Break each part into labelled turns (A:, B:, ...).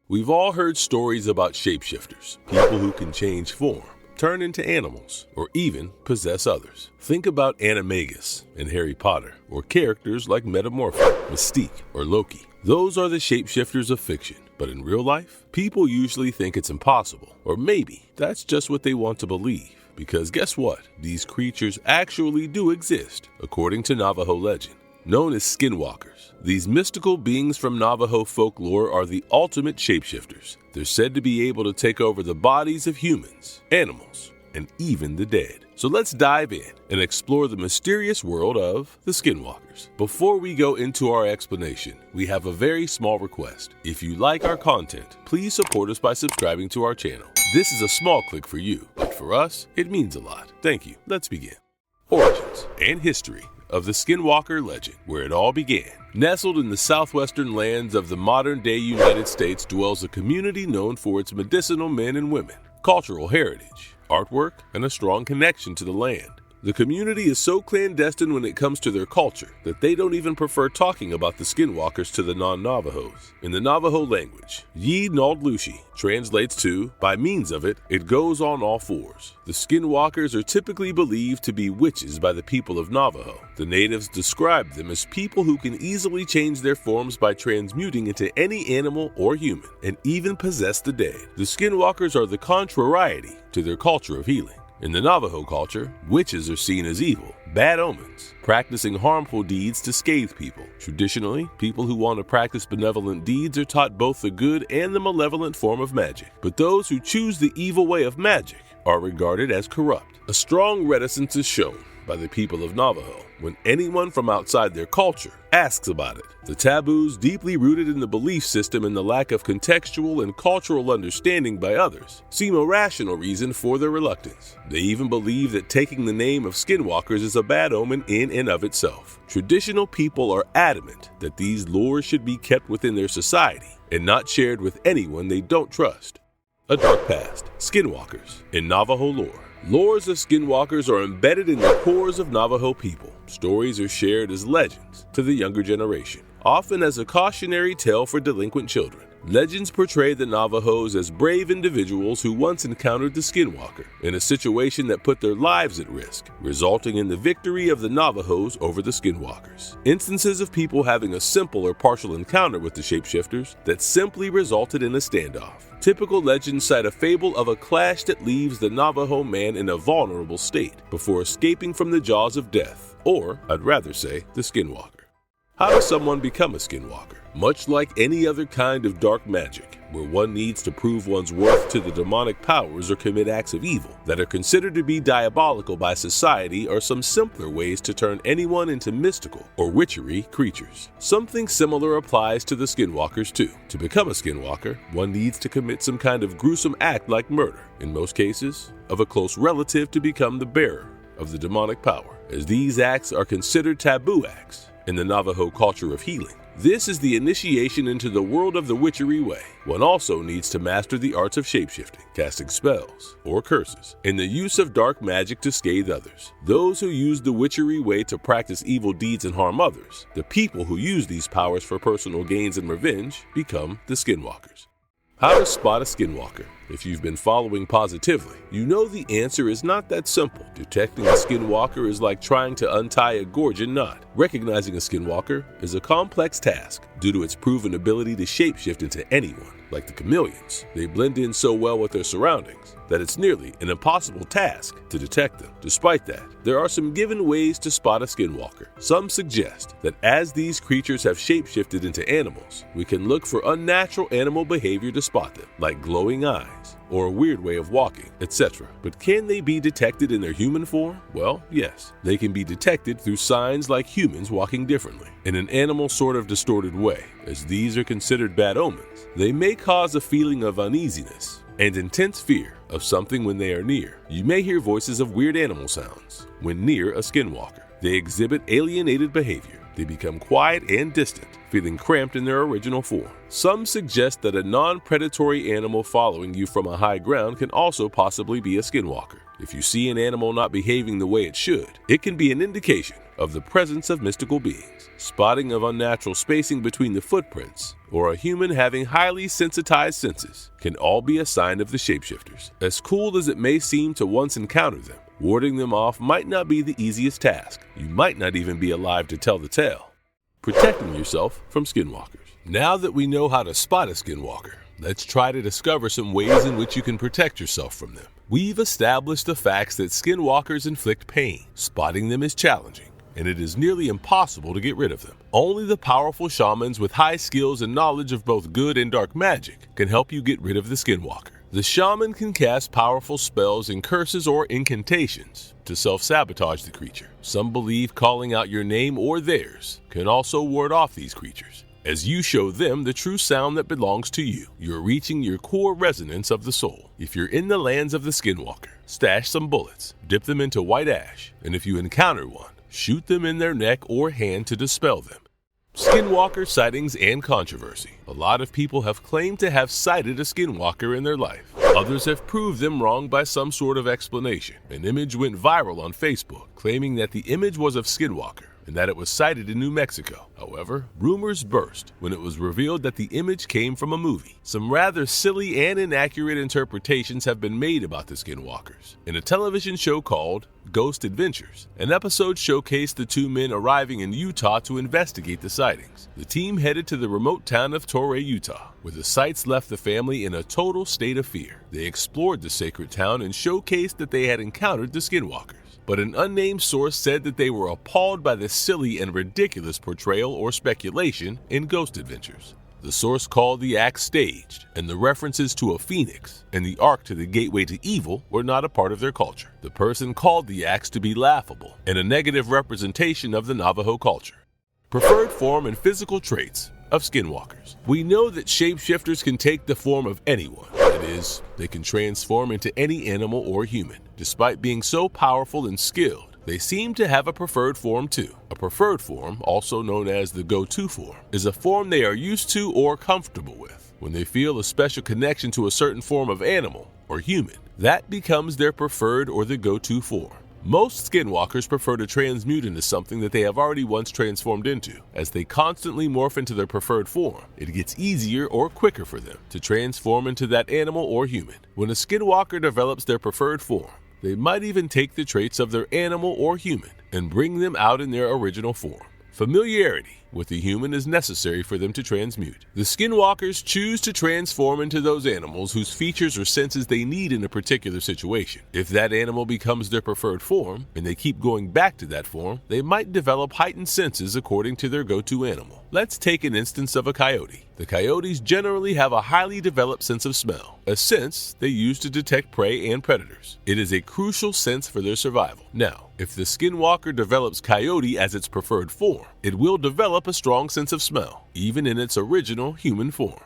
A: We've all heard stories about shapeshifters, people who can change form, turn into animals, or even possess others. Think about Animagus in Harry Potter, or characters like Metamorpho, Mystique, or Loki. Those are the shapeshifters of fiction, but in real life, people usually think it's impossible, or maybe that's just what they want to believe. Because guess what? These creatures actually do exist, according to Navajo legend. Known as Skinwalkers, these mystical beings from Navajo folklore are the ultimate shapeshifters. They're said to be able to take over the bodies of humans, animals, and even the dead. So let's dive in and explore the mysterious world of the Skinwalkers. Before we go into our explanation, we have a very small request. If you like our content, please support us by subscribing to our channel. This is a small click for you, but for us, it means a lot. Thank you. Let's begin. Origins and history of the Skinwalker legend, where it all began. Nestled in the southwestern lands of the modern-day United States dwells a community known for its medicinal men and women, cultural heritage, artwork, and a strong connection to the land. The community is so clandestine when it comes to their culture that they don't even prefer talking about the Skinwalkers to the non-Navajos. In the Navajo language, Yi Nald Lushi translates to, by means of it, it goes on all fours. The Skinwalkers are typically believed to be witches by the people of Navajo. The natives describe them as people who can easily change their forms by transmuting into any animal or human, and even possess the dead. The Skinwalkers are the contrariety to their culture of healing. In the Navajo culture, witches are seen as evil, bad omens, practicing harmful deeds to scathe people. Traditionally, people who want to practice benevolent deeds are taught both the good and the malevolent form of magic. But those who choose the evil way of magic are regarded as corrupt. A strong reticence is shown by the people of Navajo when anyone from outside their culture asks about it. The taboos, deeply rooted in the belief system and the lack of contextual and cultural understanding by others, seem a rational reason for their reluctance. They even believe that taking the name of Skinwalkers is a bad omen in and of itself. Traditional people are adamant that these lores should be kept within their society and not shared with anyone they don't trust. A dark past. Skinwalkers in Navajo lore. Lores of Skinwalkers are embedded in the cores of Navajo people. Stories are shared as legends to the younger generation, often as a cautionary tale for delinquent children. Legends portray the Navajos as brave individuals who once encountered the Skinwalker in a situation that put their lives at risk, resulting in the victory of the Navajos over the Skinwalkers. Instances of people having a simple or partial encounter with the shapeshifters that simply resulted in a standoff. Typical legends cite a fable of a clash that leaves the Navajo man in a vulnerable state before escaping from the jaws of death, or, I'd rather say, the Skinwalker. How does someone become a Skinwalker? Much like any other kind of dark magic, where one needs to prove one's worth to the demonic powers or commit acts of evil that are considered to be diabolical by society, are some simpler ways to turn anyone into mystical or witchery creatures. Something similar applies to the Skinwalkers too. To become a Skinwalker, one needs to commit some kind of gruesome act like murder, in most cases, of a close relative to become the bearer of the demonic power, as these acts are considered taboo acts in the Navajo culture of healing. This is the initiation into the world of the witchery way. One also needs to master the arts of shapeshifting, casting spells or curses, and the use of dark magic to scathe others. Those who use the witchery way to practice evil deeds and harm others, the people who use these powers for personal gains and revenge, become the Skinwalkers. How to spot a Skinwalker. If you've been following positively, you know the answer is not that simple. Detecting a Skinwalker is like trying to untie a Gorgon knot. Recognizing a Skinwalker is a complex task due to its proven ability to shapeshift into anyone. Like the chameleons, they blend in so well with their surroundings that it's nearly an impossible task to detect them. Despite that, there are some given ways to spot a Skinwalker. Some suggest that as these creatures have shapeshifted into animals, we can look for unnatural animal behavior to spot them, like glowing eyes or a weird way of walking, etc. But can they be detected in their human form? Well, yes. They can be detected through signs like humans walking differently, in an animal sort of distorted way. As these are considered bad omens, they may cause a feeling of uneasiness and intense fear of something when they are near. You may hear voices of weird animal sounds when near a Skinwalker. They exhibit alienated behavior. They become quiet and distant, feeling cramped in their original form. Some suggest that a non-predatory animal following you from a high ground can also possibly be a Skinwalker. If you see an animal not behaving the way it should, it can be an indication of the presence of mystical beings. Spotting of unnatural spacing between the footprints, or a human having highly sensitized senses, can all be a sign of the shapeshifters. As cool as it may seem to once encounter them, warding them off might not be the easiest task. You might not even be alive to tell the tale. Protecting yourself from skinwalkers. Now that we know how to spot a skinwalker, let's try to discover some ways in which you can protect yourself from them. We've established the facts that skinwalkers inflict pain. Spotting them is challenging, and it is nearly impossible to get rid of them. Only the powerful shamans with high skills and knowledge of both good and dark magic can help you get rid of the skinwalker. The shaman can cast powerful spells and curses or incantations to self-sabotage the creature. Some believe calling out your name or theirs can also ward off these creatures. As you show them the true sound that belongs to you, you're reaching your core resonance of the soul. If you're in the lands of the skinwalker, stash some bullets, dip them into white ash, and if you encounter one, shoot them in their neck or hand to dispel them. Skinwalker sightings and controversy. A lot of people have claimed to have sighted a skinwalker in their life. Others have proved them wrong by some sort of explanation. An image went viral on Facebook claiming that the image was of Skinwalker and that it was sighted in New Mexico. However, rumors burst when it was revealed that the image came from a movie. Some rather silly and inaccurate interpretations have been made about the Skinwalkers. In a television show called Ghost Adventures, an episode showcased the two men arriving in Utah to investigate the sightings. The team headed to the remote town of Torrey, Utah, where the sights left the family in a total state of fear. They explored the sacred town and showcased that they had encountered the Skinwalkers. But an unnamed source said that they were appalled by the silly and ridiculous portrayal or speculation in Ghost Adventures. The source called the act staged, and the references to a phoenix and the ark to the gateway to evil were not a part of their culture. The person called the acts to be laughable and a negative representation of the Navajo culture. Preferred form and physical traits of skinwalkers. We know that shapeshifters can take the form of anyone. That is, they can transform into any animal or human. Despite being so powerful and skilled, they seem to have a preferred form too. A preferred form, also known as the go-to form, is a form they are used to or comfortable with. When they feel a special connection to a certain form of animal or human, that becomes their preferred or the go-to form. Most skinwalkers prefer to transmute into something that they have already once transformed into. As they constantly morph into their preferred form, it gets easier or quicker for them to transform into that animal or human. When a skinwalker develops their preferred form, they might even take the traits of their animal or human and bring them out in their original form. Familiarity with the human is necessary for them to transmute. The skinwalkers choose to transform into those animals whose features or senses they need in a particular situation. If that animal becomes their preferred form, and they keep going back to that form, they might develop heightened senses according to their go-to animal. Let's take an instance of a coyote. The coyotes generally have a highly developed sense of smell, a sense they use to detect prey and predators. It is a crucial sense for their survival. Now, if the skinwalker develops coyote as its preferred form, it will develop a strong sense of smell, even in its original human form.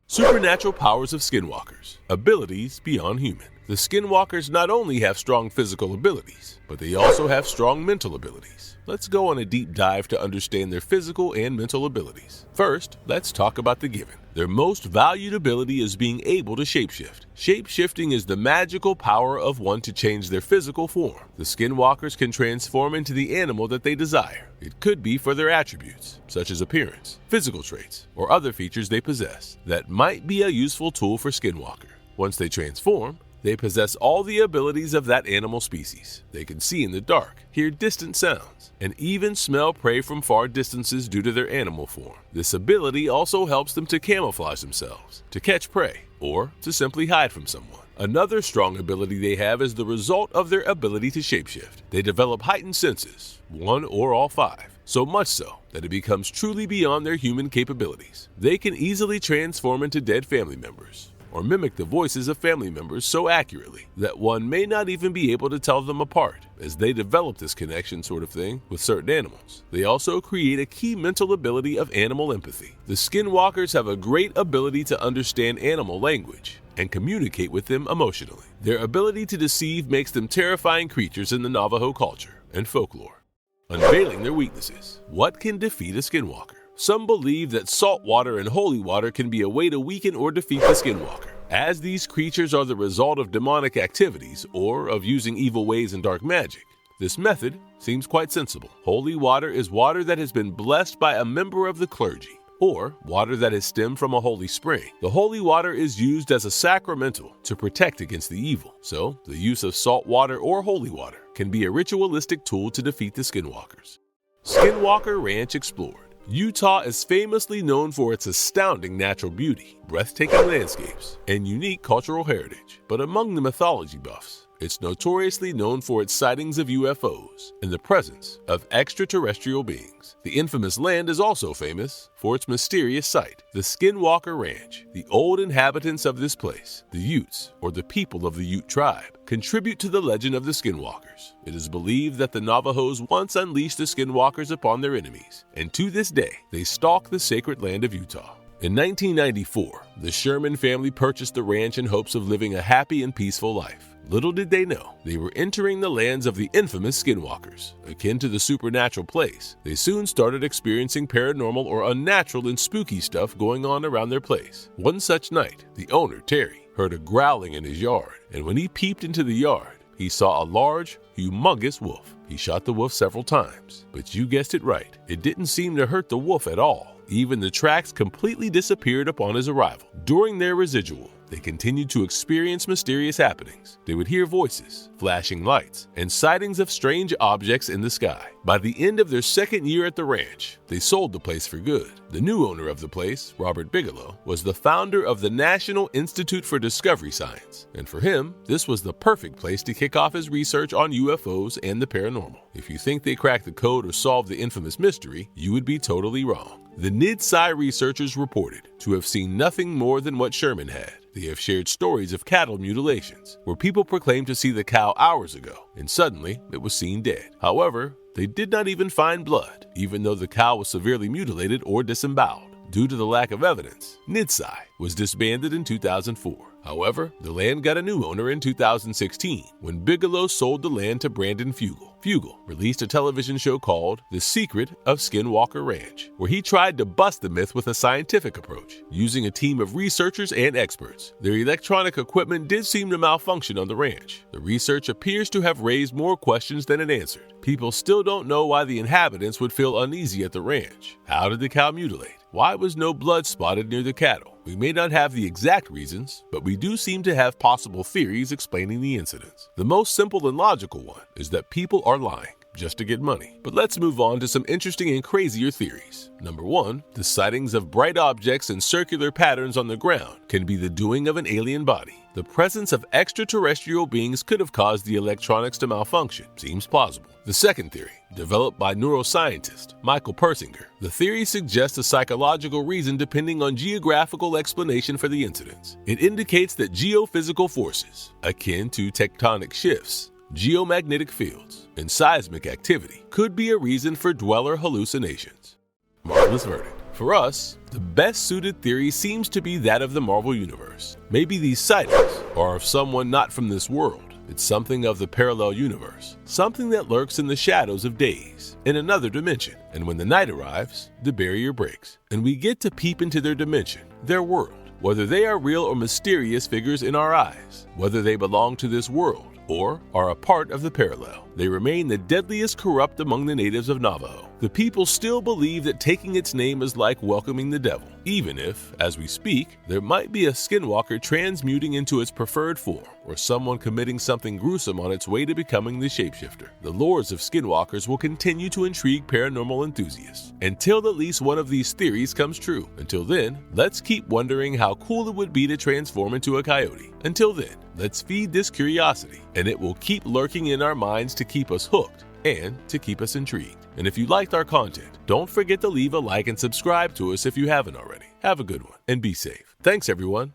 A: Supernatural powers of skinwalkers. Abilities beyond human. The skinwalkers not only have strong physical abilities, but they also have strong mental abilities. Let's go on a deep dive to understand their physical and mental abilities. First, let's talk about the given. Their most valued ability is being able to shapeshift. Shapeshifting is the magical power of one to change their physical form. The skinwalkers can transform into the animal that they desire. It could be for their attributes, such as appearance, physical traits, or other features they possess that might be a useful tool for skinwalker. Once they transform, they possess all the abilities of that animal species. They can see in the dark, hear distant sounds, and even smell prey from far distances due to their animal form. This ability also helps them to camouflage themselves, to catch prey, or to simply hide from someone. Another strong ability they have is the result of their ability to shapeshift. They develop heightened senses, one or all five, so much so that it becomes truly beyond their human capabilities. They can easily transform into dead family members, or mimic the voices of family members so accurately that one may not even be able to tell them apart, as they develop this connection sort of thing with certain animals. They also create a key mental ability of animal empathy. The skinwalkers have a great ability to understand animal language and communicate with them emotionally. Their ability to deceive makes them terrifying creatures in the Navajo culture and folklore. Unveiling their weaknesses. What can defeat a skinwalker? Some believe that salt water and holy water can be a way to weaken or defeat the skinwalker. As these creatures are the result of demonic activities or of using evil ways and dark magic, this method seems quite sensible. Holy water is water that has been blessed by a member of the clergy, or water that has stemmed from a holy spring. The holy water is used as a sacramental to protect against the evil, so the use of salt water or holy water can be a ritualistic tool to defeat the Skinwalkers. Skinwalker Ranch explored. Utah is famously known for its astounding natural beauty, breathtaking landscapes, and unique cultural heritage. But among the mythology buffs, it's notoriously known for its sightings of UFOs and the presence of extraterrestrial beings. The infamous land is also famous for its mysterious site, the Skinwalker Ranch. The old inhabitants of this place, the Utes, or the people of the Ute tribe, contribute to the legend of the Skinwalkers. It is believed that the Navajos once unleashed the Skinwalkers upon their enemies, and to this day, they stalk the sacred land of Utah. In 1994, the Sherman family purchased the ranch in hopes of living a happy and peaceful life. Little did they know, they were entering the lands of the infamous Skinwalkers. Akin to the supernatural place, they soon started experiencing paranormal or unnatural and spooky stuff going on around their place. One such night, the owner, Terry, heard a growling in his yard, and when he peeped into the yard, he saw a large, humongous wolf. He shot the wolf several times, but you guessed it right, it didn't seem to hurt the wolf at all. Even the tracks completely disappeared upon his arrival. During their residual, they continued to experience mysterious happenings. They would hear voices, flashing lights, and sightings of strange objects in the sky. By the end of their second year at the ranch, they sold the place for good. The new owner of the place, Robert Bigelow, was the founder of the National Institute for Discovery Science, and for him, this was the perfect place to kick off his research on UFOs and the paranormal. If you think they cracked the code or solved the infamous mystery, you would be totally wrong. The NIDSI researchers reported to have seen nothing more than what Sherman had. They have shared stories of cattle mutilations, where people proclaimed to see the cow hours ago, and suddenly it was seen dead. However, they did not even find blood, even though the cow was severely mutilated or disemboweled. Due to the lack of evidence, NIDSI was disbanded in 2004. However, the land got a new owner in 2016 when Bigelow sold the land to Brandon Fugal. Fugal released a television show called The Secret of Skinwalker Ranch, where he tried to bust the myth with a scientific approach, using a team of researchers and experts. Their electronic equipment did seem to malfunction on the ranch. The research appears to have raised more questions than it answered. People still don't know why the inhabitants would feel uneasy at the ranch. How did the cow mutilate? Why was no blood spotted near the cattle? We may not have the exact reasons, but we do seem to have possible theories explaining the incidents. The most simple and logical one is that people are lying just to get money. But let's move on to some interesting and crazier theories. Number 1, the sightings of bright objects and circular patterns on the ground can be the doing of an alien body. The presence of extraterrestrial beings could have caused the electronics to malfunction. Seems plausible. The second theory, developed by neuroscientist Michael Persinger. The theory suggests a psychological reason depending on geographical explanation for the incidents. It indicates that geophysical forces, akin to tectonic shifts, geomagnetic fields, and seismic activity, could be a reason for dweller hallucinations. Marvelous verdict. For us, the best suited theory seems to be that of the Marvel Universe. Maybe these sightings are of someone not from this world. It's something of the parallel universe, something that lurks in the shadows of days, in another dimension. And when the night arrives, the barrier breaks, and we get to peep into their dimension, their world. Whether they are real or mysterious figures in our eyes, whether they belong to this world or are a part of the parallel, they remain the deadliest corrupt among the natives of Navajo. The people still believe that taking its name is like welcoming the devil, even if, as we speak, there might be a skinwalker transmuting into its preferred form, or someone committing something gruesome on its way to becoming the shapeshifter. The lores of skinwalkers will continue to intrigue paranormal enthusiasts, until at least one of these theories comes true. Until then, let's keep wondering how cool it would be to transform into a coyote. Until then, let's feed this curiosity, and it will keep lurking in our minds to keep us hooked and to keep us intrigued. And if you liked our content, don't forget to leave a like and subscribe to us if you haven't already. Have a good one and be safe. Thanks, everyone.